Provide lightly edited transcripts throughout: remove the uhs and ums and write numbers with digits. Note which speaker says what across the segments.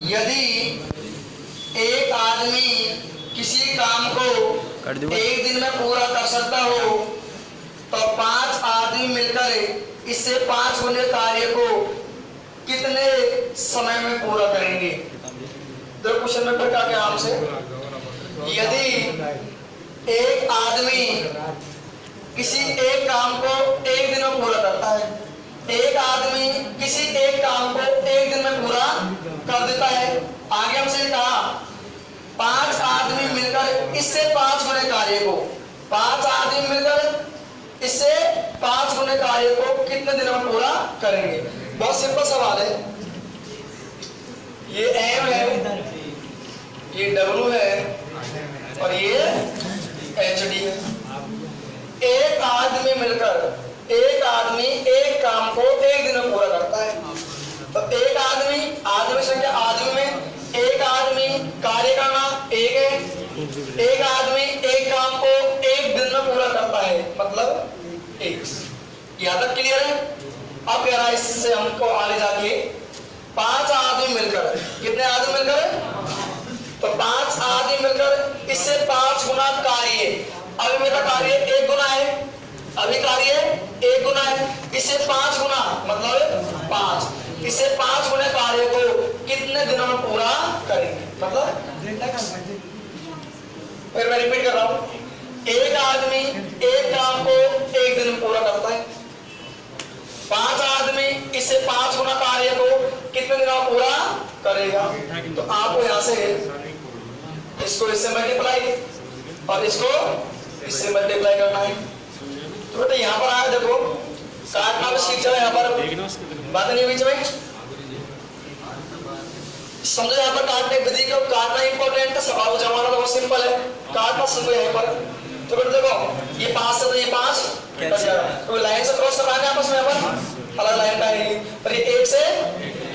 Speaker 1: यदि एक आदमी किसी काम को एक दिन में पूरा कर सकता हो तो 5 आदमी मिलकर इससे 5 गुने कार्य को कितने समय में पूरा करेंगे? तो क्वेश्चन नंबर क्या क्या आपसे, यदि एक आदमी किसी एक काम को एक दिन में पूरा करता है, एक आदमी किसी एक काम को एक दिन में पूरा कर देता है, आगे हमसे कहा 5 आदमी मिलकर इससे 5 गुने कार्य को, 5 आदमी मिलकर इससे 5 गुने कार्य को कितने दिनों में पूरा करेंगे? बहुत सिंपल सवाल है। ये एम है, ये डब्ल्यू है और ये एच डी है। एक आदमी मिलकर एक आदमी एक काम को एक दिन में पूरा करता है, तो एक आदमी, आदमी संख्या आदमी में एक आदमी कार्य करना एक है, एक आदमी एक काम को एक दिन में पूरा करता है, मतलब एक। यहां तक क्लियर है? अब कह रहा है इससे हमको आगे जाके 5 आदमी मिलकर, कितने आदमी मिलकर? तो 5 आदमी मिलकर इससे 5 गुना कार्य, अभी मेरा कार्य 1 गुना है, अभी कार्य 1 गुना है, इससे 5 गुना मतलब 5, इससे 5 गुने कार्य को कितने दिनों में पूरा करेंगे? मतलब फिर मैं रिपीट कर रहा हूं, एक आदमी एक काम को एक दिन में पूरा करता है, 5 आदमी इससे 5 गुना कार्य को कितने दिनों में पूरा करेगा? तो आपको यहां से इसको इससे मल्टीप्लाई और इसको इससे मल्टीप्लाई करना है। तो बेटा यहाँ पर आया, देखो काटना भी सीख जाओ, यहाँ पर बात नहीं बीच में समझो। यहाँ पर काटने विधि को, काटना इंपॉर्टेंट है, सवाल जमाना तो बहुत सिंपल है, काटना समझो यहाँ पर। तो बेटा देखो ये 5 से तो ये 5 कट जाएगा, तो लाइन से क्रॉस करवाना है आपस में, यहाँ पर अलग लाइन आएगी, और ये 1 से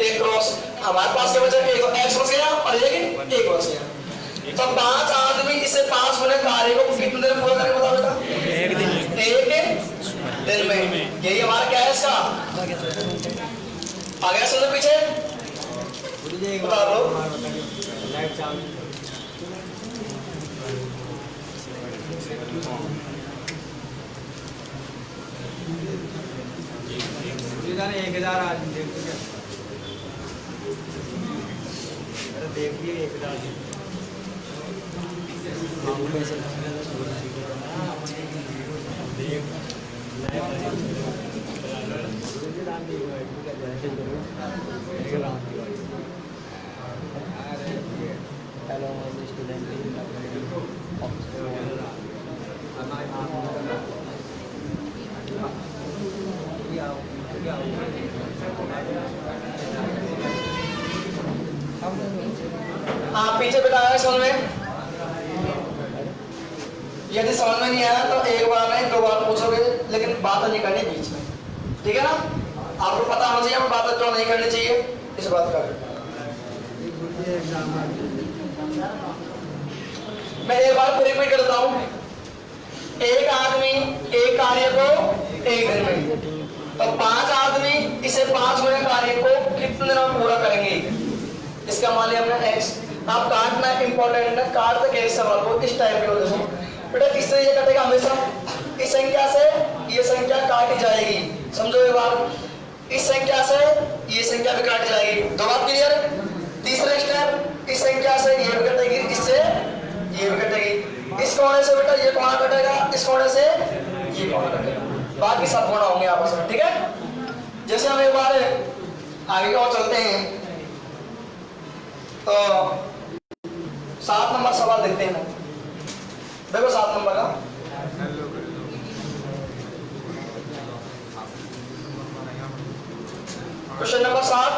Speaker 1: 1 क्रॉस, हमारे पास क्या बचा? एक बच गया और एक बच गया। तो 5 आदमी इससे 5 गुने कार्य को कितने दिन में पूरा करेंगे? बताओ बेटा, एक दिन में। यही हमारा क्या है इसका आगे सुनो पीछे बता दो। एक 1000 आदमी देखिए 1000 हाँ पीछे बताया समझ में। यदि समझ में नहीं आया तो एक बार नहीं 2 बार पूछोगे, लेकिन बात नहीं करनी बीच में, ठीक है ना? आपको पता होना चाहिए बात क्यों नहीं करनी चाहिए, इस बात का। मैं एक बार फिर रिपीट करता हूँ, एक आदमी एक कार्य को एक दिन में, तो 5 आदमी इसे 5 गुने कार्य को कितने दिनों में पूरा करेंगे? इसका मान लिया हमने x। आप काटना इंपॉर्टेंट है, काट तक एक सवाल को इस टाइप के होते हैं बेटा, इससे ये कटेगा हमेशा, इस संख्या से ये संख्या काटी जाएगी, समझो एक बार, इस संख्या से ये संख्या भी काटी जाएगी। 2 बात क्लियर? तीसरा स्टेप, इस संख्या से ये भी कटेगी, इससे ये भी कटेगी, इस कोने से बेटा ये कोना कटेगा, इस कोने से ये कोना कटेगा, बाकी सब कोना होंगे आपस में, ठीक है? जैसे हम एक बार आगे और चलते हैं तो 7 नंबर सवाल देखते हैं। देखो 7 नंबर का, क्वेश्चन नंबर 7,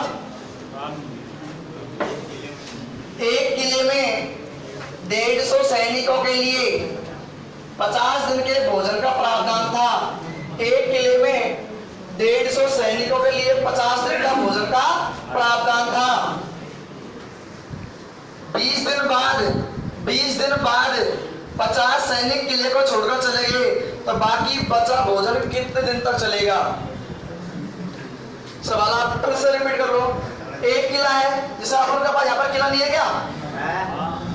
Speaker 1: एक किले में 150 सैनिकों के लिए 50 दिन के भोजन का प्रावधान था। एक किले में 150 सैनिकों के लिए 50 दिन का भोजन का प्रावधान था। 20 दिन बाद 50 सैनिक किले को छोड़कर चले गए, तो बाकी बचा भोजन कितने दिन तक चलेगा? सवाल आप फिर से रिपीट कर लो। एक किला है, जैसे अपन का पास यहाँ पर किला नहीं है क्या,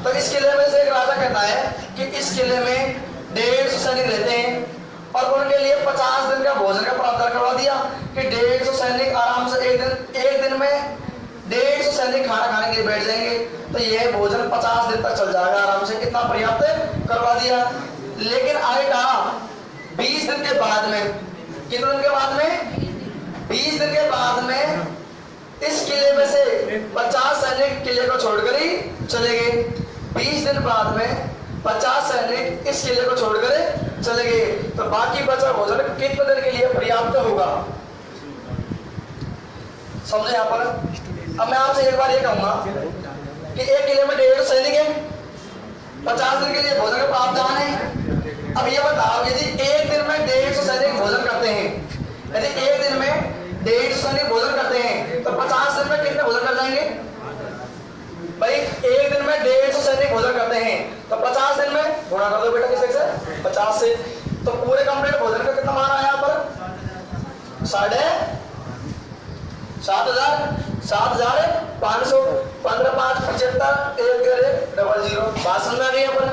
Speaker 1: तो इस किले में से एक राजा कहता है कि इस किले में 150 सैनिक रहते हैं और उनके लिए 50 दिन का भोजन का प्रावधान करवा दिया कि 150 सैनिक आराम से एक दिन में 150 सैनिक खाना खाने के लिए बैठ जाएंगे, तो यह भोजन 50 दिन तक चल जाएगा आराम से, कितना पर्याप्त करवा दिया। लेकिन आगे कहा 20 दिन के बाद में, कितने दिन के बाद में, 20 दिन के बाद में इस किले में से 50 सैनिक किले को छोड़कर ही चले गए। 20 दिन बाद में 50 सैनिक इस किले को छोड़कर चले गए, तो बाकी बचा भोजन कितने दिन के लिए पर्याप्त होगा, समझे यहाँ पर। अब मैं आपसे एक बार ये कहूंगा कि एक किले में 150 सैनिक है, 50 दिन के लिए भोजन का प्रावधान है। अब ये बताओ यदि एक दिन में 150 सैनिक भोजन करते हैं, यदि एक दिन में 150 सैनिक भोजन करते हैं तो 50 दिन में कितने भोजन कर जाएंगे भाई। एक दिन में 150 सैनिक भोजन करते हैं तो 50 दिन में गुणा कर दो बेटा किससे से 50 से, तो पूरे कंप्लीट भोजन का कितना मान आया यहाँ पर 7,500 15 5 75 1 0 बात समझ आ गई यहाँ पर।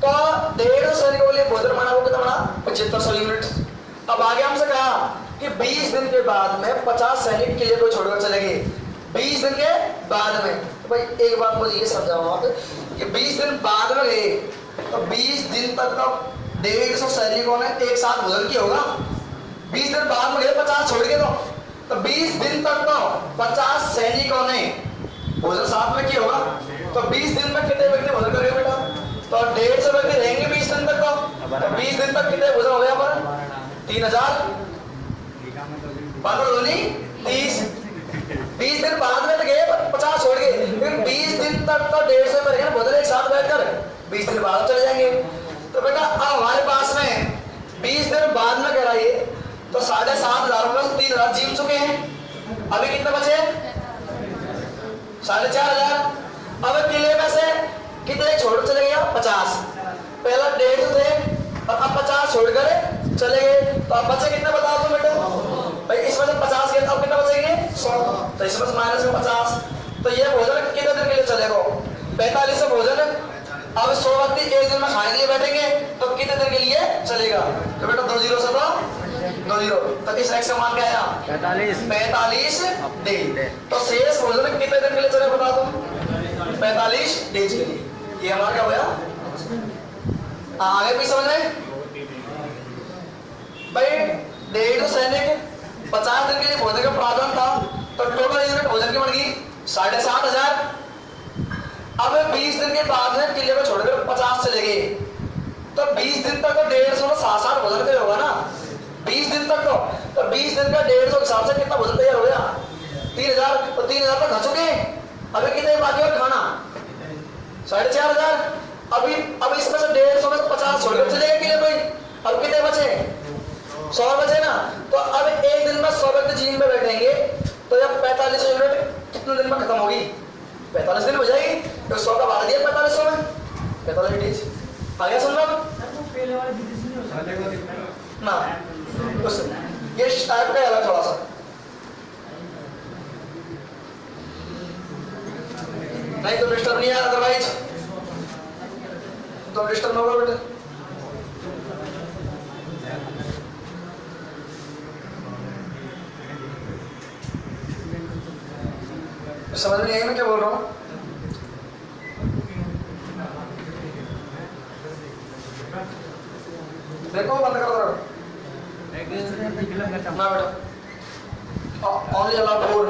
Speaker 1: तो 150 सैनिकों के लिए भोजन बना वो कितना बना 7500 यूनिट। अब आगे हमसे कहा कि 20 दिन के बाद में 50 सैनिक किले को छोड़कर चले गए, 20 दिन के बाद में। तो भाई एक बात मुझे ये समझाओ आप कि 20 दिन बाद में गए तो 20 दिन तक तो 150 सैनिकों ने एक साथ भोजन किया होगा। 20 दिन बाद में गए 50 छोड़ के, तो 20 दिन तक तो 50 सैनिकों ने भोजन साथ में किया होगा। तो 20 दिन में कितने व्यक्ति भोजन करेंगे बेटा, तो 150 व्यक्ति रहेंगे 20 दिन तक। तो 20 दिन तक कितने भोजन हो गया पर 3000 15 दूनी 30। 20 दिन बाद में तो गए 50 छोड़ गए, फिर 20 दिन तक तो 150 में रहेंगे भोजन एक साथ बैठकर, 20 दिन बाद चले जाएंगे। तो बेटा अब हमारे पास में 20 दिन बाद में कह रहा है तो 7,500 में 3,000 जीव चुके हैं, अभी कितने बचे 4,500। अब किले में से कितने छोड़ चले गया 50, पहला 150 थे और अब 50 छोड़कर चले गए, तो अब बचे कितने बताओ तुम बेटा भाई। इसमें से 50 गए तो अब कितना बचेंगे 100, तो इसमें से माइनस में 50, तो ये भोजन कितने दिन के लिए चलेगा 45 भोजन। अब 100 व्यक्ति एक दिन में खाने के लिए बैठेंगे तो कितने दिन के लिए चलेगा, तो बेटा 2 0 से 2 0, तो इस एक्स का मान क्या आया 45 दिन। तो शेष भोजन कितने दिन के लिए चले बता दो 45 दिन के लिए। ये हमारा क्या होया, आगे भी समझ रहे भाई। 150 सैनिक 50 दिन के लिए भोजन का प्रावधान था, तो टोटल यूनिट भोजन की बन गई 7,500। अब 20 दिन के बाद में किले को छोड़कर 50 चले गए, तो 20 दिन तक तो 150 में 7 भोजन का होगा ना 20 दिन तक। तो 20 दिन का 150 के हिसाब से कितना भोजन तैयार हो गया 3,000, तो 3,000 तक खा चुके। अभी कितने बाकी और खाना 4,500। अब इसमें से 150 में से 50 छोड़कर चले गए किले को, अब कितने बचे 100 बचे ना। तो अब एक दिन में 100 व्यक्ति जीन में बैठेंगे, तो जब 45 यूनिट कितने दिन में खत्म होगी 45 दिन हो जाएगी, तो 100 का भाग दिया 4500 में 45 डेज आ गया समझ ना। ये टाइप का अलग थोड़ा सा नहीं तो डिस्टर्ब नहीं है, अदरवाइज तो डिस्टर्ब होगा बेटे। समझ नहीं आई मैं क्या बोल रहा हूँ। देखो बंद कर दो ना बेटा, ओनली अलाउ 4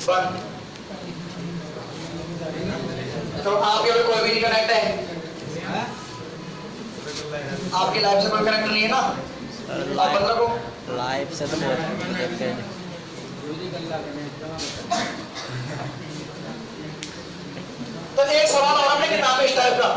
Speaker 1: 1। तो आपके भी कोई भी नहीं कनेक्ट है, आपकी लाइफ से कोई कनेक्ट नहीं है ना, आप बंद रखो
Speaker 2: लाइफ से तो देखते हैं।
Speaker 1: तो एक सवाल और आपने किताब में इस टाइप का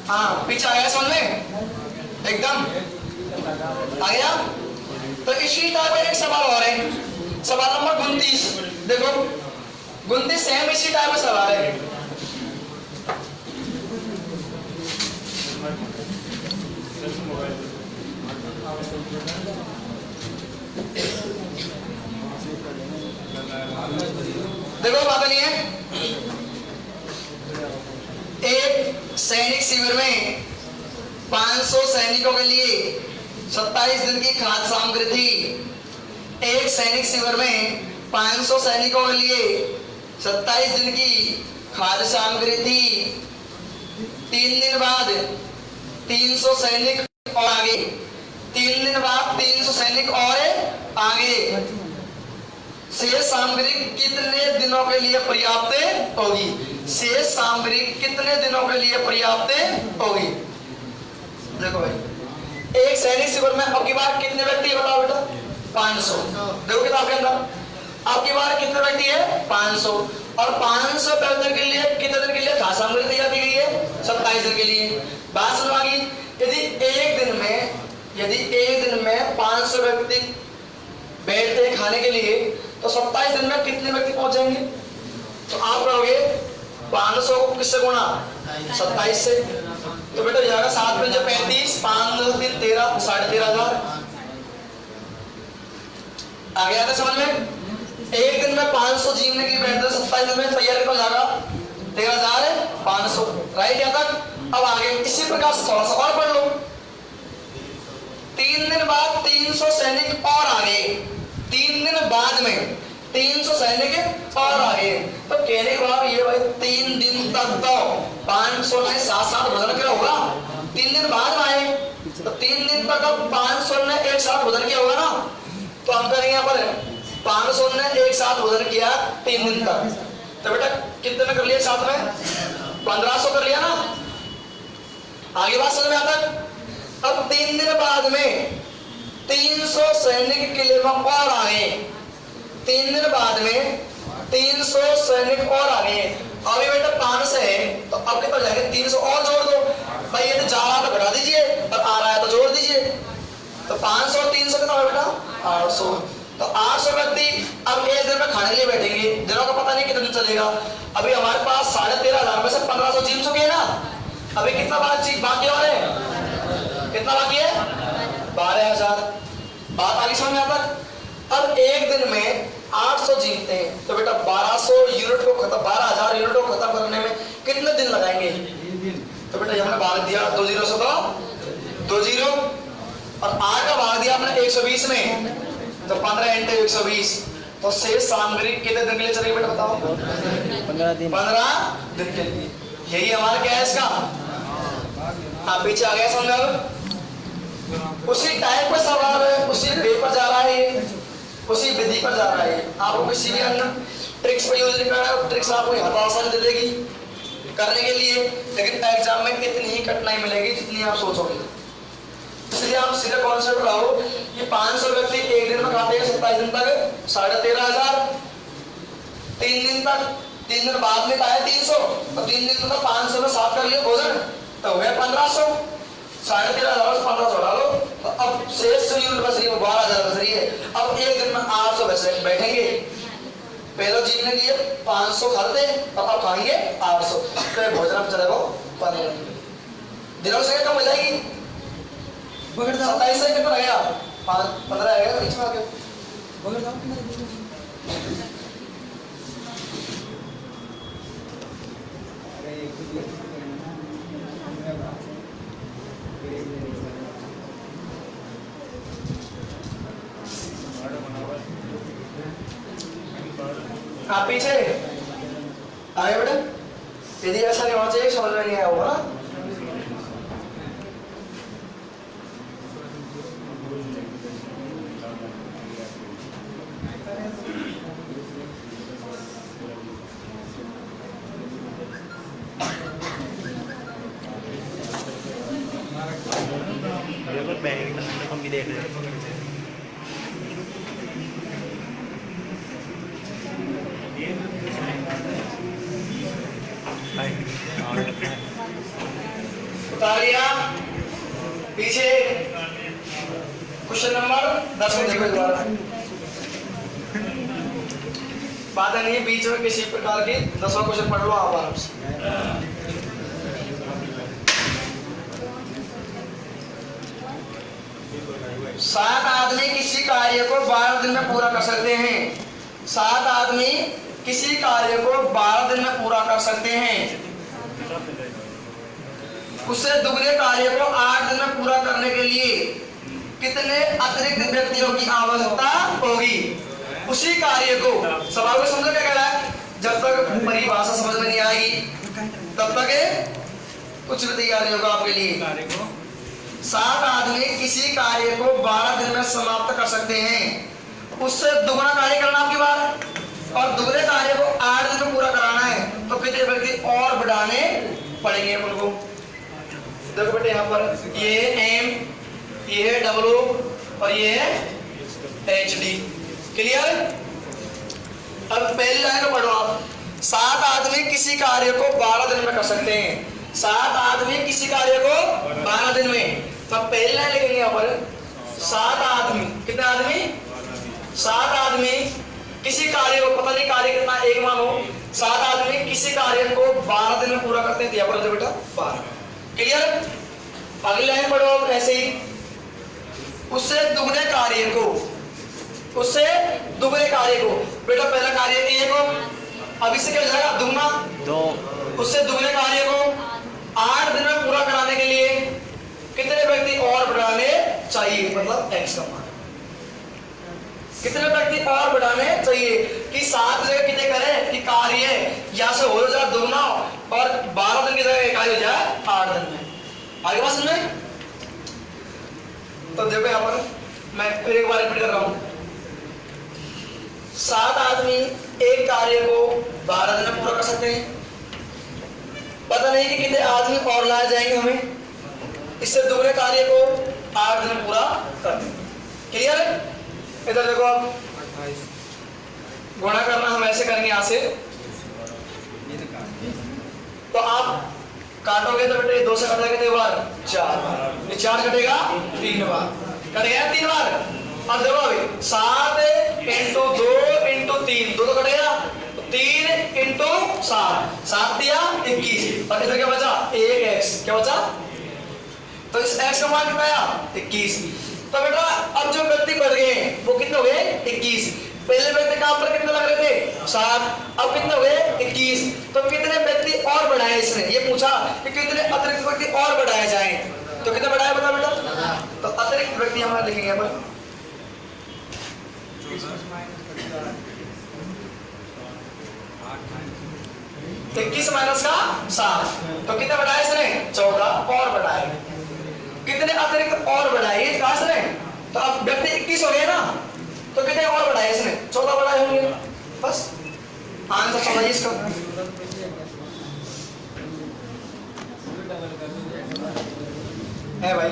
Speaker 1: हाँ पीछे आ गया समझ में एकदम आ गया। तो इसी तरह एक सवाल और है सवाल नंबर 29 देखो, 29 सेम इसी टाइप का सवाल है। देखो बात नहीं है, एक सैनिक शिविर में 500 सैनिकों के लिए 27 दिन की खाद्य सामग्री थी। एक सैनिक शिविर में 500 सैनिकों के लिए 27 दिन की खाद्य सामग्री थी। 3 दिन बाद 300 सैनिक और आगे, 3 दिन बाद 300 सैनिक और आगे। शेष सामग्री कितने दिनों के लिए पर्याप्त होगी? शेष सामग्री कितने दिनों के लिए पर्याप्त होगी? देखो भाई, एक सैनिक शिविर में अब की बार कितने व्यक्ति बताओ बेटा? 500। देखो किताब के अंदर अब की बार कितने व्यक्ति है? 500। और 500 व्यक्ति के लिए कितने दिन के लिए खाद्य सामग्री तैयार की गई है? 27 दिन के लिए। बात समझ आ गई? यदि एक दिन में 500 व्यक्ति बैठते हैं खाने के लिए, तो 27 दिन में कितने व्यक्ति पहुंच जाएंगे? तो आप करोगे 500 को किससे गुणा? 27 से। तो बेटा जाएगा 7 में 35, 5 3 13, 13,500। आ गया था समझ में? एक दिन में 500 जीवने की बैठते 27 दिन में तैयार हो जाएगा 13,500। राइट यहाँ तक? अब आगे इसी प्रकार से थोड़ा सा और पढ़ लो। 3 दिन बाद 300 सैनिक और आगे, 3 दिन बाद में 300 सैनिक और आगे। तो कहने के बाद ये भाई 3 दिन तक तो 500 ने साथ भोजन किया होगा। 3 दिन बाद में आए तो 3 दिन तक अब 500 ने एक साथ भोजन किया होगा ना। तो हम करेंगे यहाँ पर 500 ने एक साथ भोजन किया 3 दिन तक। तो बेटा कितने कर लिया साथ में? 1500 कर लिया ना। आगे बात समझ में आता? अब 3 दिन बाद में 300 सैनिक किले में और आए। 3 दिन बाद में 300 सैनिक और आए। अभी बेटा 500 है तो अब कितना जाएंगे? 300 और जोड़ दो भाई। ये तो जा रहा तो घटा दीजिए और आ रहा है तो जोड़ दीजिए। तो 500 और 300 कितना है बेटा? 800। तो 800 व्यक्ति अब एक दिन में खाने के लिए बैठेंगे। दिनों का पता नहीं कितने दिन चलेगा। अभी हमारे पास 13,500 में से 1500 जीत चुके हैं ना। अभी कितना बाकी और है? कितना बाकी है? 12,000। बात आगे समझ में आता? अब एक दिन में 800 जीतते हैं तो बेटा 1200 यूनिट को खत्म, 12,000 यूनिट को खत्म करने में कितने दिन लगाएंगे? तो बेटा हमने भाग दिया 2 जीरो से, तो 2 जीरो और 8 का भाग दिया हमने 120 में, तो 15 × 120। तो शेष सामग्री कितने दिन के लिए चलेगी बेटा बताओ?
Speaker 2: 15 दिन।
Speaker 1: 15 दिन के लिए। यही हमारा क्या है इसका? हाँ पीछे आ गया समझ? उसी टाइप का सवाल है, उसी वे पर जा रहा है ये, उसी विधि पर जा रहा है। आपको किसी भी अन्य ट्रिक्स पर यूज नहीं करना है। ट्रिक्स आपको हताशा दे देगी करने के लिए, लेकिन एग्जाम में इतनी ही कठिनाई मिलेगी जितनी आप सोचोगे। इसलिए आप सीधे कॉन्सेप्ट लाओ कि 500 व्यक्ति एक दिन में खाते हैं 27 दिन तक 13,500। 3 दिन तक, 3 दिन बाद में खाया 300 और 3 दिन तक 500 में 7 कर लिया भोजन, तो हो गया 1500। 13,500 से 1500 डालो तो अब शेष यूनिट बच रही है 12,000 बच रही है। अब एक दिन में 800 बैठेंगे। पहले जीतने के लिए 500 खाते और अब खाएंगे 800। तो भोजन चलेगा 15 दिनों से कम हो जाएगी। 27 से कितना रहेगा? 15 आएगा बीच में आके। हाँ पीछे आगे बेटा। यदि ऐसा नहीं होना चाहिए, समझ में नहीं आया होगा ना।
Speaker 2: हम भी देख रहे हैं।
Speaker 1: उतारिया पीछे क्वेश्चन नंबर 10 में देखो दोबारा। बात नहीं है बीच में किसी प्रकार की 10वां क्वेश्चन पढ़ लो आप आराम से। 7 आदमी किसी कार्य को 12 दिन में पूरा कर सकते हैं। 7 आदमी किसी कार्य को 12 दिन में पूरा कर सकते हैं। उससे दुगने कार्य को 8 दिन में पूरा करने के लिए कितने अतिरिक्त व्यक्तियों की आवश्यकता होगी? उसी कार्य को, सवाल को समझो क्या कह रहा है? जब तक परिभाषा समझ में नहीं आएगी तब तक कुछ भी तैयार नहीं होगा आपके लिए। 7 आदमी किसी कार्य को 12 दिन में समाप्त कर सकते हैं। उससे दुगना कार्य करना आपकी बात, और दुगने कार्य को 8 दिन में पूरा कराना है, तो कितने व्यक्ति और बढ़ाने पड़ेंगे उनको? देखो बेटे यहाँ पर ये एम, ये है डब्ल्यू और ये है एच डी। क्लियर? अब पहली लाइन को पढ़ो आप। 7 आदमी किसी कार्य को 12 दिन में कर सकते हैं। 7 आदमी किसी कार्य को 12 दिन में, तो पहली लाइन लिखेंगे यहाँ पर 7 आदमी, कितने आदमी? 7 आदमी किसी कार्य को, पता नहीं कार्य कितना, एक मानो 7 आदमी किसी कार्य को 12 दिन में पूरा करते हैं। दिया बोलो तो बेटा 12। क्लियर? अगली लाइन पढ़ो आप ऐसे ही। उससे दुगने कार्य को, उससे दुगने कार्य को, बेटा पहला कार्य 1, अब इससे क्या हो जाएगा? दुगना
Speaker 2: 2।
Speaker 1: उससे दुगने कार्य को 8 दिन में पूरा कराने के लिए कितने व्यक्ति और बढ़ाने चाहिए? मतलब एक्स का मान कितने व्यक्ति और बढ़ाने चाहिए कि 7 जगह कितने करें कि कार्य या से हो जाए दुगना, और 12 दिन की जगह कार्य हो जाए 8 दिन में। आगे बात समझे? तो देखो यहाँ पर मैं फिर एक बार रिपीट कर रहा हूं। 7 आदमी एक कार्य को 12 दिन में पूरा कर सकते हैं। पता नहीं कि कितने आदमी और लाए जाएंगे हमें, इससे दुगने कार्य को 8 दिन में पूरा कर दें। क्लियर? इधर देखो आप, गुणा करना हम ऐसे करेंगे यहां से, तो आप काटोगे तो बेटे 2 से कटेगा कितने बार? 4 बार। ये 4 कटेगा 3 बार, कट गया 3 बार। अब देखो अभी 7 इंटू 2 इंटू 3, 2 तो कटेगा, 3 इंटू 7, 7 दिया 21, और इधर क्या बचा? 1 एक्स। क्या बचा? तो इस एक्स का मान कितना आया? 21। तो बेटा अब जो व्यक्ति बढ़ गए वो कितने हो गए? 21। पहले व्यक्ति काम पर कितने लग रहे थे? 7, अब कितने हो गए? 21। तो कितने व्यक्ति और बढ़ाए? इसने ये पूछा कि कितने अतिरिक्त व्यक्ति और बढ़ाए जाएं, तो कितने बढ़ाए बता बेटा? तो अतिरिक्त व्यक्ति हमारे लिखेंगे यहाँ पर 21 माइनस का 7, तो कितने बढ़ाए इसने? 14 और बढ़ाए। कितने अतिरिक्त और बढ़ाए कहा इसने? तो अब व्यक्ति 21 हो गए ना, तो कितने और बढ़ाए इसने? 14 बढ़ाए होंगे। बस आंसर समझिए इसका। है भाई?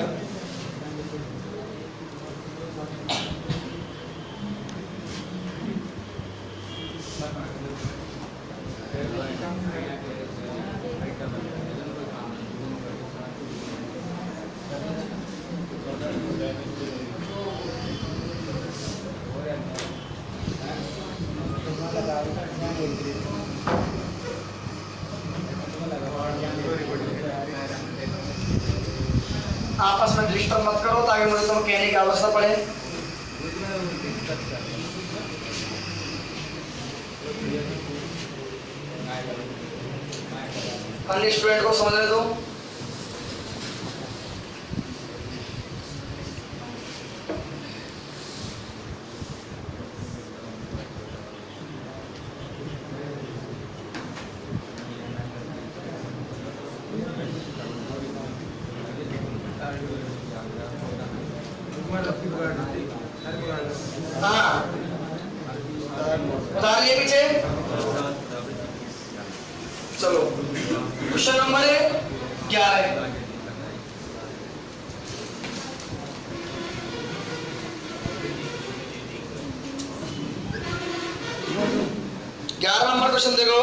Speaker 1: आपस में डिस्टर्ब मत करो ताकि मुझे तुम कहने की आवश्यकता पड़े। अन्य स्टूडेंट को समझने दो। हाँ बता लिए पीछे। चलो क्वेश्चन नंबर 11। 11 नंबर क्वेश्चन देखो।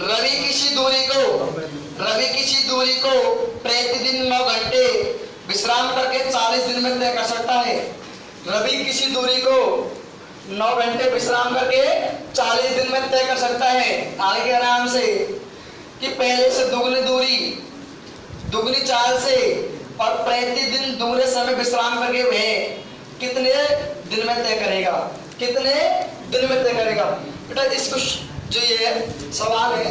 Speaker 1: रवि किसी दूरी को प्रतिदिन 9 घंटे विश्राम करके 40 दिन में तय कर सकता है। रवि किसी दूरी को 9 घंटे विश्राम करके 40 दिन में तय कर सकता है। आगे के आराम से कि पहले से दुगनी दूरी, दुगनी चाल से और प्रतिदिन दूसरे समय विश्राम करके वह कितने दिन में तय करेगा, कितने दिन में तय करेगा। बेटा इसको जो ये सवाल है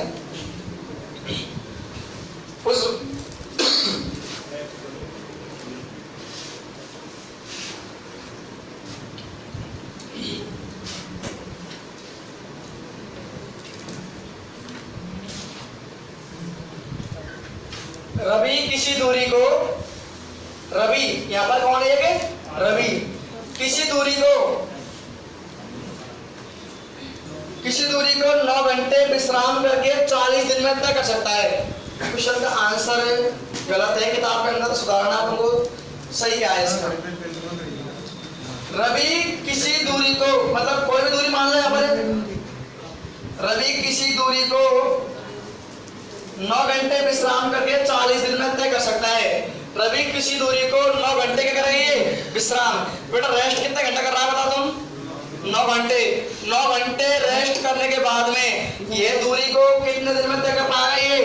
Speaker 1: उस रवि किसी दूरी को, रवि यहां पर कौन है कि रवि किसी दूरी को 9 घंटे विश्राम करके 40 दिन में तय कर सकता है। क्वेश्चन का आंसर गलत है, किताब के अंदर सुधारना तुमको सही क्या है इसका। रवि किसी दूरी को, मतलब कोई भी दूरी मान लो यहाँ पर, रवि किसी दूरी को 9 घंटे विश्राम करके 40 दिन में तय कर सकता है। रवि किसी दूरी को 9 घंटे क्या करेंगे विश्राम। बेटा रेस्ट कितने घंटे कर रहा है बता तुम, 9 घंटे। 9 घंटे रेस्ट करने के बाद में ये दूरी को कितने दिन में तय कर पाएगा, ये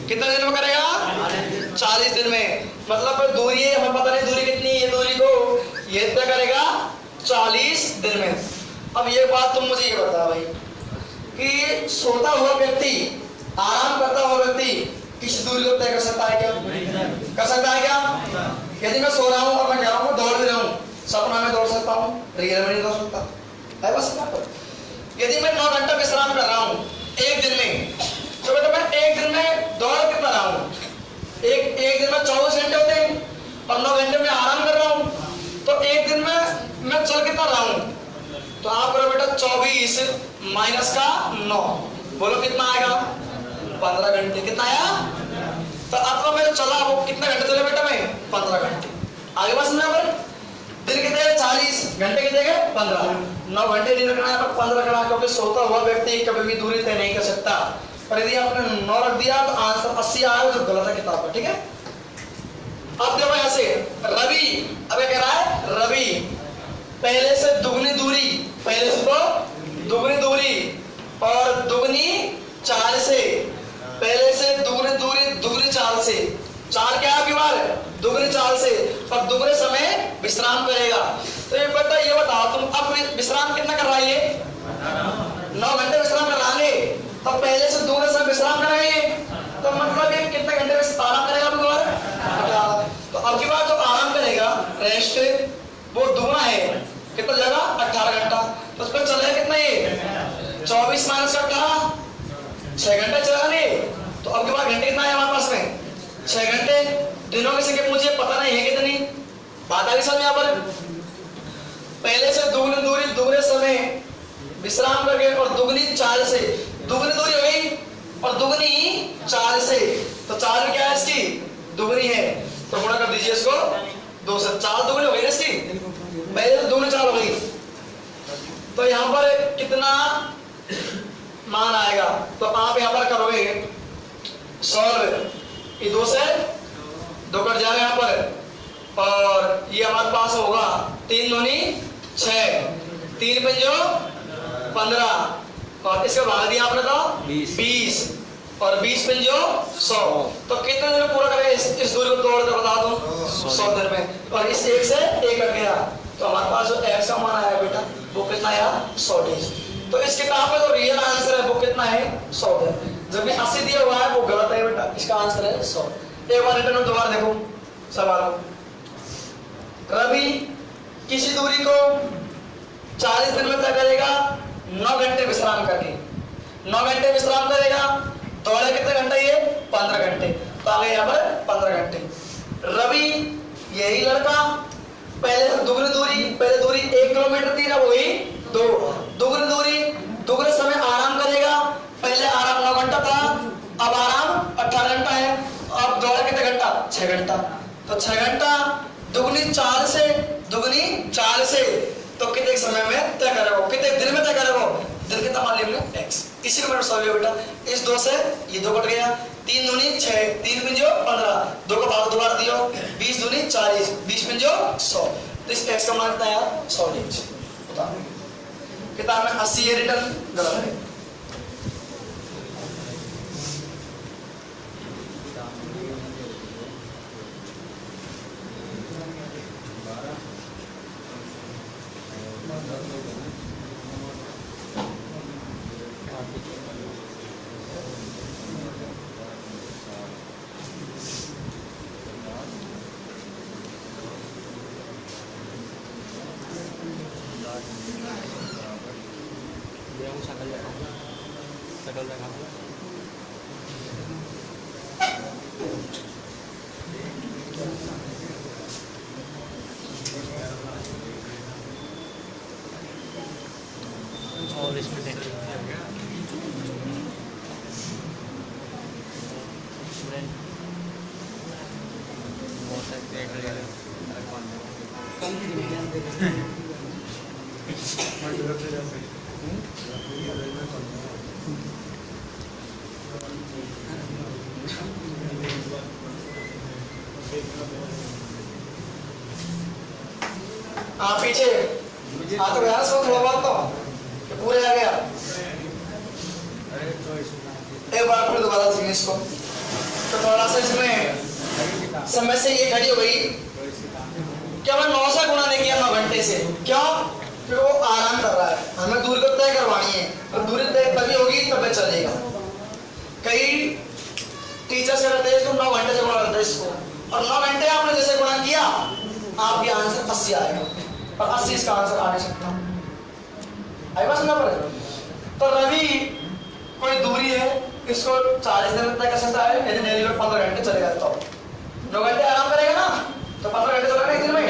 Speaker 1: कितने दिन में करेगा 40 दिन में। मतलब दूरी है, हमें पता नहीं दूरी कितनी है, दूरी को ये तय करेगा 40 दिन में। अब ये बात तुम मुझे ये बता भाई कि सोता हुआ व्यक्ति, आराम करता हुआ व्यक्ति किस दूरी को तय कर सकता है क्या, कर सकता है क्या। यदि मैं सो रहा हूँ और मैं कह रहा हूँ दौड़ भी रहा हूँ, सपना में दौड़ सकता हूँ, रियल में नहीं दौड़ सकता है बस। यदि मैं 9 घंटा विश्राम कर रहा हूँ एक दिन में, तो बेटा मैं एक दिन में दौड़ कितना रहा हूँ, एक दिन में 24 घंटे होते हैं और 9 घंटे में आराम कर रहा हूँ, तो एक दिन में मैं चल कितना रहा हूँ। तो आप करो बेटा 24 माइनस का 9, बोलो कितना आएगा 15 घंटे। कितना आया, तो अब तो मैं चला वो कितने घंटे चले बेटा मैं 15 घंटे। आगे बस ना पर दिन कितने 40 घंटे कितने गए 15, 9 घंटे दिन रखना है पर 15 रखना, क्योंकि सोता हुआ व्यक्ति कभी भी दूरी तय नहीं कर सकता। और यदि आपने 9 रख दिया तो आंसर 80 आया तो गलत है किताब का, ठीक है। अब देखो ऐसे रवि, अब कह रहा है रवि पहले से दुगनी दूरी, पहले से तो दुगनी दूरी और दुगनी चाल से, पहले से दुगनी दूरी दुगनी चाल से, चाल क्या है बार दुगनी चाल से और दुगने समय विश्राम करेगा। तो ये बेटा ये बताओ तुम अब विश्राम कितना कर रहा है, ये 9 घंटे विश्राम कर रहा है, तो पहले से दुगने समय विश्राम करेगा, तो मतलब ये कितने घंटे आराम करेगा बार। तो अब की बार जो आराम करेगा रेस्ट वो दुगना है, कितना जाएगा 18 घंटा। तो उस पर चलेगा कितना, ये 24 माइनस 18 6 घंटे चला नहीं। तो अब के बाद घंटे कितना है हमारे पास में 6 घंटे। दिनों की संख्या मुझे पता नहीं है कितनी, बात आ गई समझ में यहाँ पर। पहले से दुगनी दूरी दुगने समय विश्राम करके और दुगनी चाल से, दुगनी दूरी हो गई और दुगनी चाल से, तो चाल क्या है इसकी दुगनी है, तो गुणा कर दीजिए इसको 2 से। चाल दुगनी हो गई ना इसकी, पहले तो दुगनी चाल हो गई, तो यहाँ पर कितना मान आएगा। तो आप यहाँ पर करोगे सॉल्व, ये 2 से 2 कट जाएगा यहाँ पर, और ये हमारे पास होगा 3 दूनी 6, 3 पंजो 15 और इसका भाग दिया आपने तो 20 और 20 पंजो 100। तो कितने दिन में पूरा करेंगे इस दूरी को तोड़ कर बता दो 100 दिन में। और इस 1 से 1 कट गया, तो हमारे पास जो x का मान आया बेटा वो कितना आया 100 डेज। तो इस किताब में जो रियल आंसर है वो कितना है 100 दिन, जबकि 80 दिया हुआ है वो गलत है बेटा, इसका आंसर है 100। एक बार रिटर्न में दोबारा देखो सवाल को। रवि किसी दूरी को 40 दिन में तय करेगा 9 घंटे विश्राम करके, 9 घंटे विश्राम करेगा, दौड़े कितने घंटे, ये 15 घंटे, तो आगे यहाँ पर 15 घंटे। रवि यही लड़का पहले दुगनी दूरी, पहले दूरी 1 किलोमीटर थी ना वो ही 2, दुगनी दूरी दुगने समय आराम करेगा, पहले आराम 9 घंटा था, अब आराम 18 घंटा है, अब दौड़ा कितने घंटा 6 घंटा, तो 6 घंटा दुगनी चाल से, दुगनी चाल से, तो कितने समय में तय करेगा, कितने दिन में तय करेगा, दिन कितना मान लिया x। इसी को मैंने सॉल्व किया बेटा, इस 2 से ये 2 कट गया, 3 दूनी 6, 3 पंजो 15, 2 का भाग दोबारा दियो, 20 दूनी 40, 20 पंजो 100, तो इस x का मान कितना आया 100 डेज। किताब में 80 है, रिटर्न गलत है।
Speaker 2: सकल लगा और इसमें
Speaker 1: हाँ पीछे हाँ तो यार सो थोड़ा बहुत तो पूरे आ गया। एक बार फिर दोबारा सीखिए इसको। तो थोड़ा सा इसमें समस्या ये खड़ी हो गई कि हमें 9 से गुणा नहीं किया 9 घंटे से। क्यों? क्योंकि वो आराम कर रहा है, हमें दूरी को तय करवानी है और दूरी तय तभी होगी तब चलेगा। कई टीचर से कहते हैं तुम 9 घंटे से गुणा करते हैं इसको, और 9 घंटे आपने जैसे गुणा किया आपके आंसर 80 आएगा, और 80 इसका आंसर आ नहीं सकता। आई बात समझ पड़ेगा। तो रवि कोई दूरी है, इसको 40 दिन में तय कर सकता है, यदि डेली में 15 घंटे चलेगा तो 9 घंटे आराम करेगा ना, तो 15 घंटे चलेगा एक दिन में।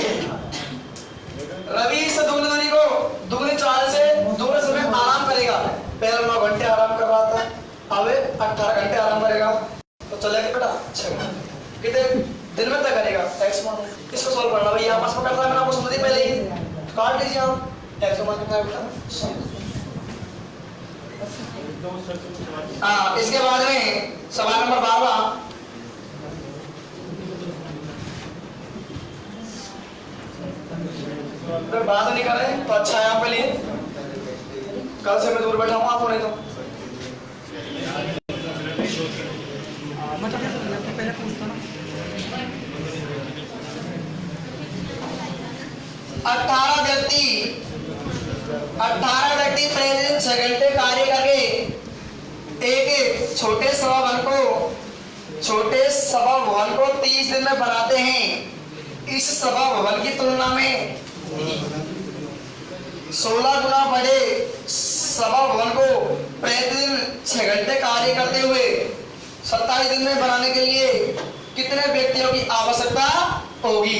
Speaker 1: रवि से दुगनी दूरी को दुगनी 4 से दूसरे समय आराम करेगा। पहले 9 घंटे आराम कर रहा था, अब 18 घंटे आराम करेगा, तो चलेगा बेटा 6 घंटे। कितने दिन में तय करेगा? x मान। इसको सॉल्व करना भाई, आपस में करता है, मैंने आपको समझ दी पहले ही, काट लीजिए आप। x मान कितना है बेटा? हाँ, इसके बाद में सवाल नंबर 12। अगर बात नहीं कर रहे तो अच्छा है आपके लिए, कल से मैं दूर बैठा हूँ आपको, नहीं तो 18 व्यक्ति प्रतिदिन 6 घंटे कार्य करके एक छोटे सभा भवन को 30 दिन में बनाते हैं। इस सभा भवन की तुलना में 16 गुना बड़े सभा भवन को प्रतिदिन 6 घंटे कार्य करते हुए 27 दिन में बनाने के लिए कितने व्यक्तियों की आवश्यकता होगी?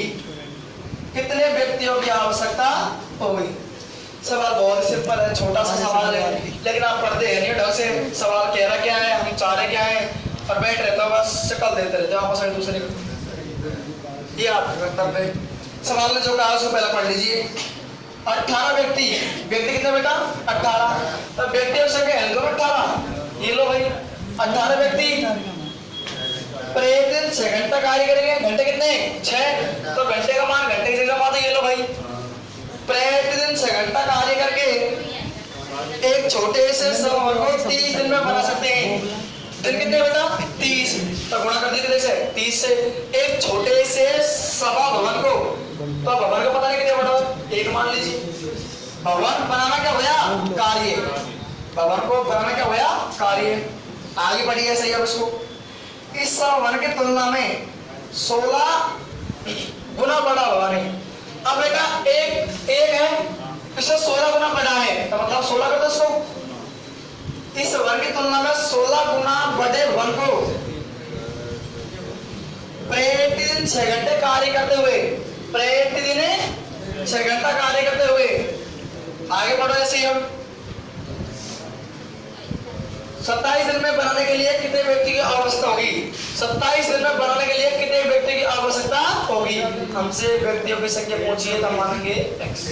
Speaker 1: कितने व्यक्तियों की आवश्यकता होगी? सवाल बहुत सिंपल है, छोटा सा सवाल है, लेकिन आप पढ़ते हैं नहीं ढंग से। सवाल कह रहा क्या है, हम चाह रहे क्या है, और बैठ रहते हो बस शक्ल देते रहते हो आपस में दूसरे को। ये आपका कर्तव्य है। सवाल ने जो कहा उसको पहले पढ़ लीजिए। 18 व्यक्ति कितने बेटा? 18। तब व्यक्तियों की संख्या है 18। ये लो भाई, 18 व्यक्ति प्रतिदिन 6 घंटा कार्य करेंगे। घंटे कितने? 6। तो घंटे का मान घंटे की जगह मान ये लो भाई, प्रतिदिन 6 घंटा कार्य करके एक छोटे से सभा भवन को 30 दिन में बना सकते हैं। दिन कितने बेटा? 30। तो गुणा कर दीजिए से 30 से एक छोटे से सभा भवन को, तो भवन का पता नहीं कितने बड़ा, 1 मान लीजिए। भवन बनाना क्या होया? कार्य। भवन को बनाना क्या होया? कार्य। आगे बढ़िए सही है उसको। इस भवन की तुलना में 16 गुना बड़ा भवन है। अब बेटा एक है, इससे 16 गुना बड़ा है, तो मतलब 16 कर दो इसको। इस भवन की तुलना में 16 गुना बड़े भवन को प्रतिदिन 6 घंटे कार्य करते हुए, प्रतिदिन 6 घंटा कार्य करते हुए, आगे बढ़ो ऐसे ही हम 27 दिन में बनाने के लिए कितने व्यक्ति की आवश्यकता होगी? 27 दिन में बनाने के लिए कितने व्यक्ति की आवश्यकता होगी? हमसे व्यक्तियों की संख्या पूछिए तो मानेंगे x।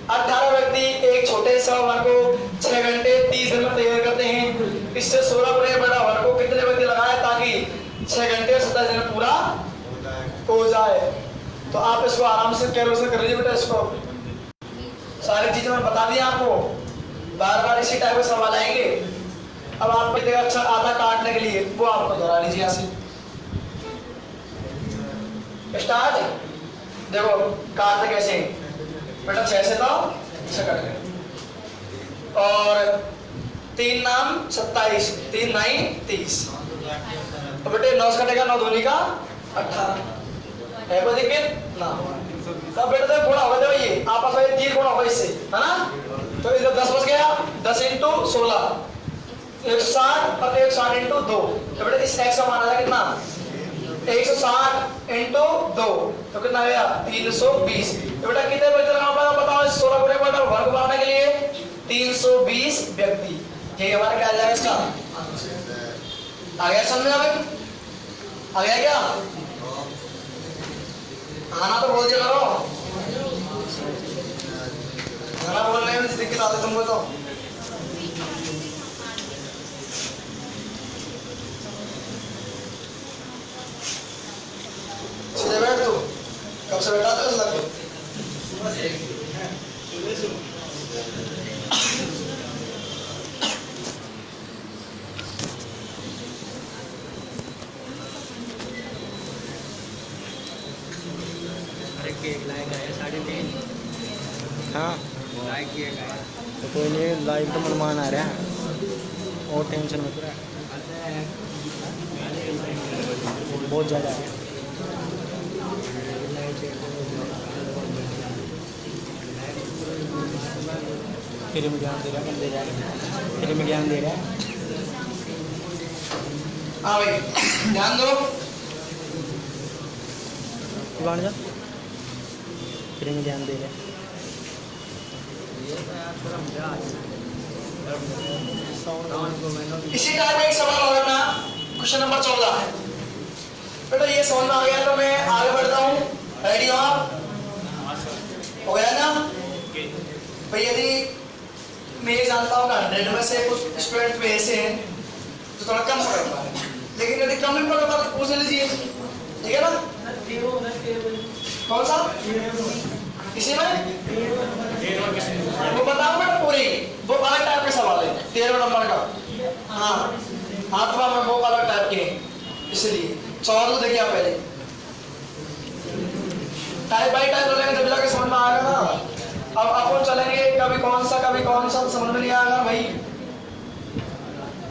Speaker 1: 18 व्यक्ति एक छोटे से भवन को 6 घंटे 30 दिन में तैयार करते हैं। इससे 16 गुना बड़ा भवन को कितने व्यक्ति लगाए ताकि 6 घंटे 27 दिन में पूरा हो जाए? तो आप इसको आराम से कैलकुलेशन कर लीजिए बेटा। इसको मैंने बता दिया आपको, बार बार इसी टाइप के सवाल आएंगे। अब आपको देगा अक्षर आधा काटने के लिए, वो आपको दोहरा लीजिए यहाँ से। स्टार्ट। देखो काटते कैसे बेटा, 6 से तो 6 कट गए, और 3 नाम 27, 3 9 30। तो बेटे 9 से कटेगा, 9 दूनी का 18 है, कोई दिक्कत ना। तब बेटा तो गुणा होगा, देखो ये आपस में 3 गुणा होगा इससे, है ना। तो इधर 10 बच गया, 10 × 16 160, और 160 × 2। तो बेटा इस x का मान आया कितना, 160 × 2, तो कितना आया 320। तो बेटा कितने बच्चे लगाना पड़ेगा बताओ, 16 गुणे वर्ग बनाने के लिए 320 व्यक्ति। ये हमारा क्या आ जाएगा इसका, आ गया समझ में? आ गया क्या? आना तो बोल दिया करो, गाना बोलने में दिक्कत आती तुमको तो। सीधे बैठ तू, कब से बैठा था लग
Speaker 2: अरे केक लाएगा है 3:30।
Speaker 3: हाँ
Speaker 2: लाइक किएगा
Speaker 3: तो कोई नहीं, लाइव तो मनमान आ रहा है और टेंशन मत रहा, बहुत ज़्यादा है। फिर में ज्ञान दे रहा है, बंदे जा रहे हैं, फिर में ज्ञान दे रहा है।
Speaker 1: हाँ भाई ध्यान दो,
Speaker 3: कौन जा फिर में ज्ञान दे रहा है।
Speaker 1: इसी टाइप का एक सवाल होगा ना, क्वेश्चन नंबर 14 है। बेटा ये समझ में आ गया तो मैं आगे बढ़ता हूँ। रेडी हो आप? हो गया ना भाई? यदि मैं ये जानता हूँ 100 में से कुछ स्टूडेंट में ऐसे हैं जो थोड़ा कम पढ़ पा रहे हैं, लेकिन यदि कम नहीं पढ़ पा तो पूछ लीजिए, ठीक है ना? कौन सा इसी में वो बताऊँ बेटा पूरी, वो अलग टाइप के सवाल है 13 नंबर का। हाँ आठवां में वो अलग टाइप के हैं, इसलिए 14 को देखिए आप पहले, टाइप बाई टाइप चलेंगे जब जाके समझ में आएगा ना। अब अपन चलेंगे कभी कौन सा समझ में नहीं आएगा भाई,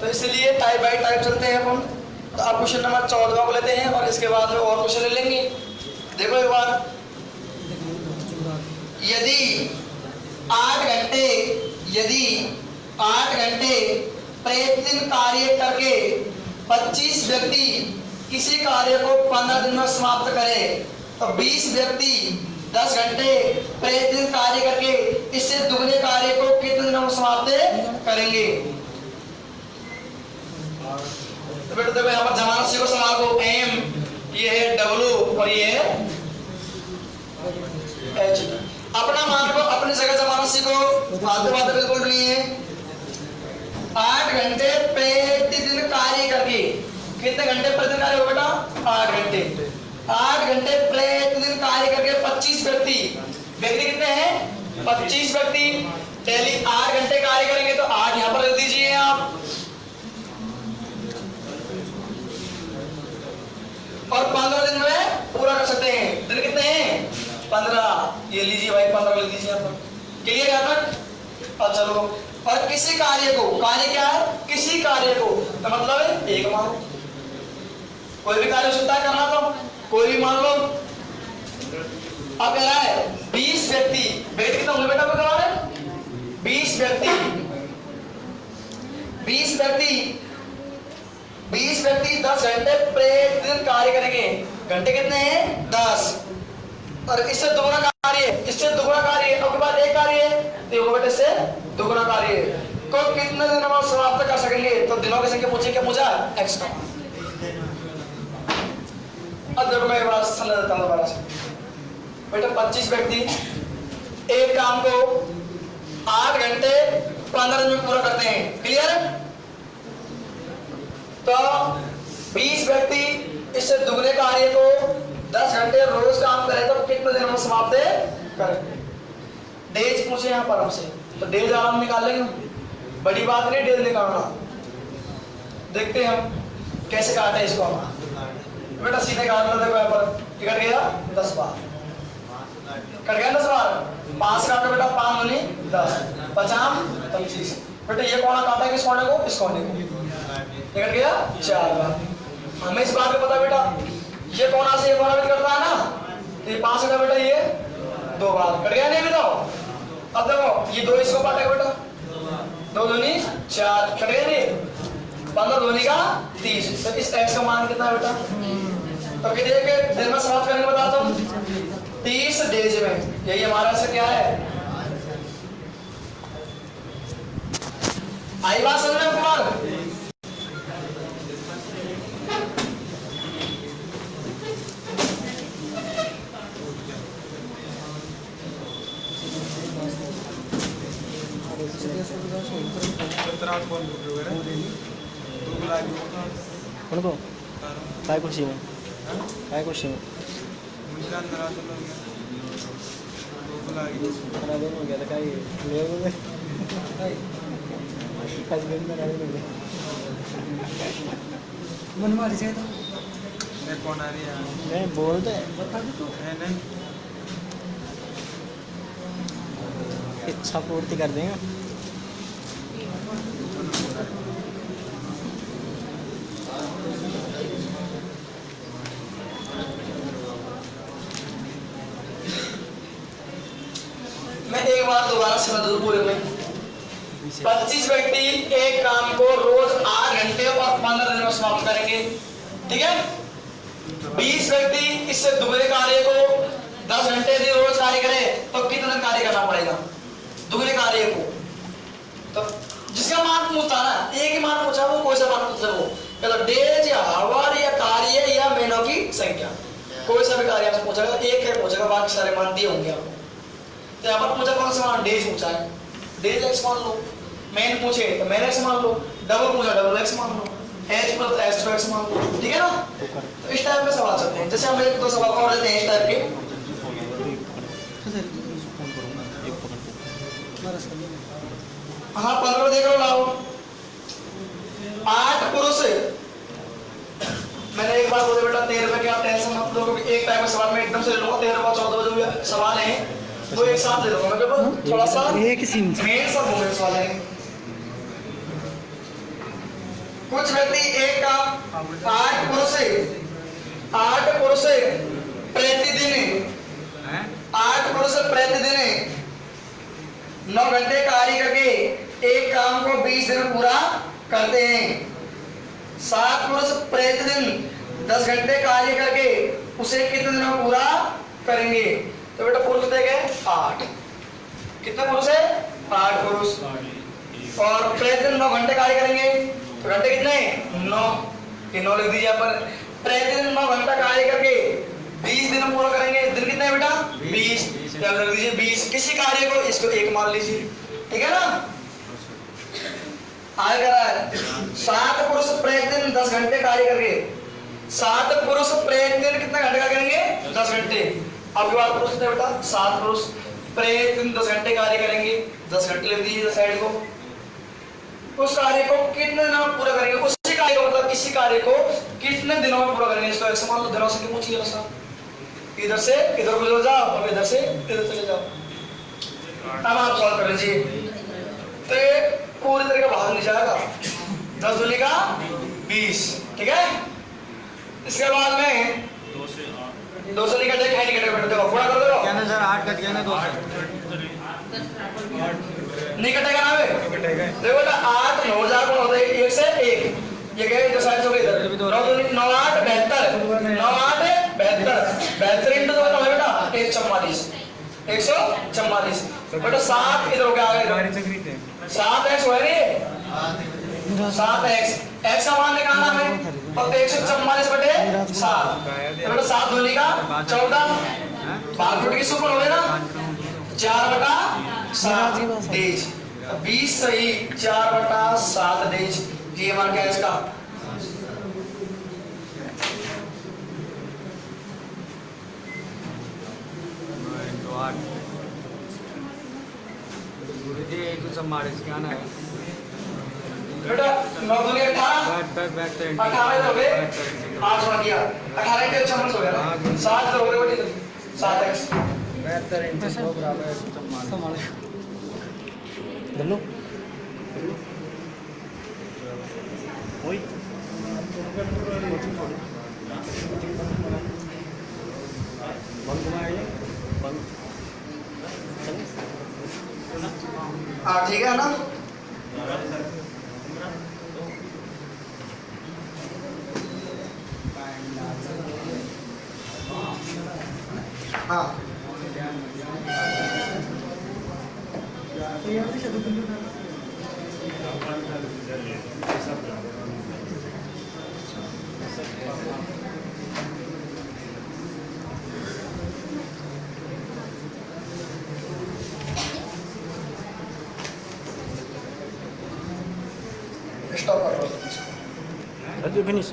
Speaker 1: तो इसलिए टाइप बाई टाइप चलते हैं अपन। तो आप क्वेश्चन नंबर 14 को लेते हैं और इसके बाद में और क्वेश्चन ले लेंगे। देखो एक बार, यदि 8 घंटे प्रतिदिन कार्य करके 25 व्यक्ति किसी कार्य को 15 दिन में समाप्त करें, तो 20 व्यक्ति 10 घंटे प्रतिदिन कार्य करके इससे दुगने कार्य को कितने दिनों में समाप्त करेंगे? तो बेटा देखो यहाँ पर जमाना सीखो सवाल को, एम ये है W और ये है H। अपना मान को अपनी जगह जमाना सीखो, फालतू बातें बिल्कुल नहीं है। 8 घंटे प्रतिदिन कार्य करके, कितने घंटे प्रतिदिन कार्य हो बेटा? 8 घंटे। 8 घंटे प्रतिदिन कार्य करके 25 व्यक्ति कितने हैं? 25 व्यक्ति डेली 8 घंटे कार्य करेंगे, तो 8 यहाँ पर रख दीजिए आप, और 15 दिन में पूरा कर सकते हैं। दिन कितने हैं? 15। ये लीजिए भाई 15 लिख दीजिए आप, क्लियर यहाँ तक? अब चलो, और किसी कार्य को, कार्य क्या है? किसी कार्य को, तो मतलब है एक मानो, कोई भी कार्य हो सकता है करना, तो कोई भी मान लो। अब कह रहा है 20 व्यक्ति कितना होंगे बेटा? करा रहे 20 व्यक्ति 10 घंटे प्रतिदिन कार्य करेंगे। घंटे कितने हैं? 10। और इससे दुगना कार्य, अब के बाद एक कार्य देखो बेटे, से दुगना कार्य को कितने दिनों में समाप्त कर सकेंगे? तो दिनों की संख्या पूछे क्या पूछा? एक्स्ट्रा। अब देखो मैं बात समझ देता हूँ दोबारा से बेटा। 25 व्यक्ति एक काम को 8 घंटे 15 दिन में पूरा करते हैं, क्लियर? तो 20 व्यक्ति इससे दुगने कार्य को 10 घंटे रोज काम करें, तो कितने दिनों में समाप्त करें? डेज पूछे यहाँ पर हमसे, तो डेज आराम निकाल लेंगे, बड़ी बात नहीं डेज निकालना। देखते हैं हम कैसे काटे इसको हम। बेटा सीधे काट लो, देखो यहाँ पर कट गया 10 बार, कट गया 10 बार। 5 काटो बेटा, 5 दूनी 10, 50 25। बेटा ये कोना काटा है, किस कोने को? इस कोने को। ये कट गया 4 बार। हमें इस बात का पता बेटा, ये कोना से ये कोना भी करता है ना, तो ये 5 का बेटा ये 2 बार कट गया, नहीं बताओ। अब देखो ये 2 इसको काटेगा बेटा, 2 दूनी 4, कट गया नहीं, 15 दूनी का 30। तो इस x का मान कितना है बेटा? तो कितने के दिन में समाप्त करने बताता हूँ, 30 डेज में। यही हमारा से क्या है, आई बात समझ में कुमार?
Speaker 3: उनको काय खुशी में, काय खुशी में हो गया था काय
Speaker 4: मन मारी जाए तो
Speaker 2: कौन आ रही है?
Speaker 3: नहीं बोलते
Speaker 2: नहीं
Speaker 3: इच्छा पूर्ति कर देंगे।
Speaker 1: मैं एक बार दोबारा समझ दूं पूरे में। 25 व्यक्ति एक काम को रोज 8 घंटे और 15 दिन में समाप्त करेंगे, ठीक है। 20 व्यक्ति इससे दुगने कार्य को 10 घंटे यदि रोज कार्य करे तो कितना कार्य करना पड़ेगा दुगने कार्य को? तो जिसका मान पूछता ना, एक ही मान पूछा, वो कोई सा मान पूछ सको, डेज या आवर या कार्य या महीनों की संख्या, कोई सा भी कार्य आपसे पूछेगा, एक है पूछेगा, बाकी सारे मान दिए होंगे आपको। तो यहाँ पर पूछा कौन सा मान? डेज पूछा है, डेज एक्स मान लो। मैन पूछे तो मैन एक्स मान लो, डबल पूछा डबल एक्स मान लो, h plus h two x मान लो, ठीक है ना। तो इस टाइप के सवाल चलते हैं। जैसे हम एक 2 सवाल और लेते हैं इस टाइप के। हाँ 15 देख लो, लाओ। 8 पुरुष, मैंने एक बार बोले बेटा 13 में, क्या आप टेंशन मत लो, क्योंकि एक टाइप का सवाल मैं एकदम से ले लूंगा। 13 और 14 जो सवाल है वो एक साथ ले लूंगा मैं, केवल थोड़ा सा
Speaker 4: एक सीन
Speaker 1: मेन सब होंगे सवाल है। कुछ व्यक्ति एक काम 8 पुरुष प्रतिदिन 8 पुरुष प्रतिदिन 9 घंटे कार्य करके एक काम को 20 दिन में पूरा करते हैं। 7 पुरुष प्रतिदिन 10 घंटे कार्य करके उसे कितने दिनों में पूरा करेंगे? तो बेटा पुरुष कितने गए? 8। कितने पुरुष है? 8 पुरुष। और प्रतिदिन 9 घंटे कार्य करेंगे, तो घंटे कितने? 9। ये 9 लिख दीजिए यहाँ पर। प्रतिदिन 9 घंटा कार्य करके 20 दिन में पूरा करेंगे। दिन कितने है बेटा? 20। यहाँ लिख दीजिए 20। किसी कार्य को इसको 1 मान लीजिए, ठीक है ना। आगे कह रहा है 7 पुरुष प्रतिदिन 10 घंटे कार्य करके, 7 पुरुष प्रतिदिन कितने घंटे कार्य करेंगे? 10 घंटे। अब बात पुरुष कितने बेटा? 7 पुरुष प्रतिदिन 10 घंटे कार्य करेंगे। 10 घंटे लिख दीजिए साइड को। उस कार्य को कितने दिनों में पूरा करेंगे? उसी कार्य को, मतलब इसी कार्य को कितने दिनों में पूरा करेंगे? इसको एक मान लो, दिनों से पूछिए साहब। इधर से इधर गुजर जाओ और इधर से इधर चले जाओ। अब आप सॉल्व कर लीजिए। तो ये पूरी तरह का भाग नहीं जाएगा। 10 दूनी का 20, ठीक है। इसके बाद में 2 से निकटे है, निकटे बेटा देखो पूरा कर दो।
Speaker 3: क्या ना सर 8 कट गया ना 2 से
Speaker 1: नहीं कटेगा ना बे? देखो बेटा 8 9 हजार कौन होता है? 1 से 1 ये गए इधर साइड हो गए इधर 9 दूनी 9 8 72 9 8 72 72 इंटू 2 कितना है बेटा? 144 144 बेटा 7 इधर हो गया आगे 7x हो रही है 7x x का मान निकालना है और 144 बटे 7 बेटा 7 दूनी का 14 भाग की सुपर हो गया ना 4 बटा 7 डेज। 20 सही 4 बटा 7 डेज। ये मान क्या है इसका?
Speaker 2: सब मारे इसके आना है
Speaker 1: बेटा 9 दूनी 18
Speaker 2: बैठ
Speaker 1: 18 हो गए 8 बन गया 18 के 56 हो गया ना 7 हो गए बेटी 7x
Speaker 2: बेहतर इंच को बराबर सब मारे
Speaker 4: संभाले
Speaker 3: दल्लो ओए बंद घुमाइए बंद
Speaker 1: हाँ ठीक है ना हाँ
Speaker 4: तो यार से तो
Speaker 1: स्टॉप कर दो
Speaker 3: फिनिश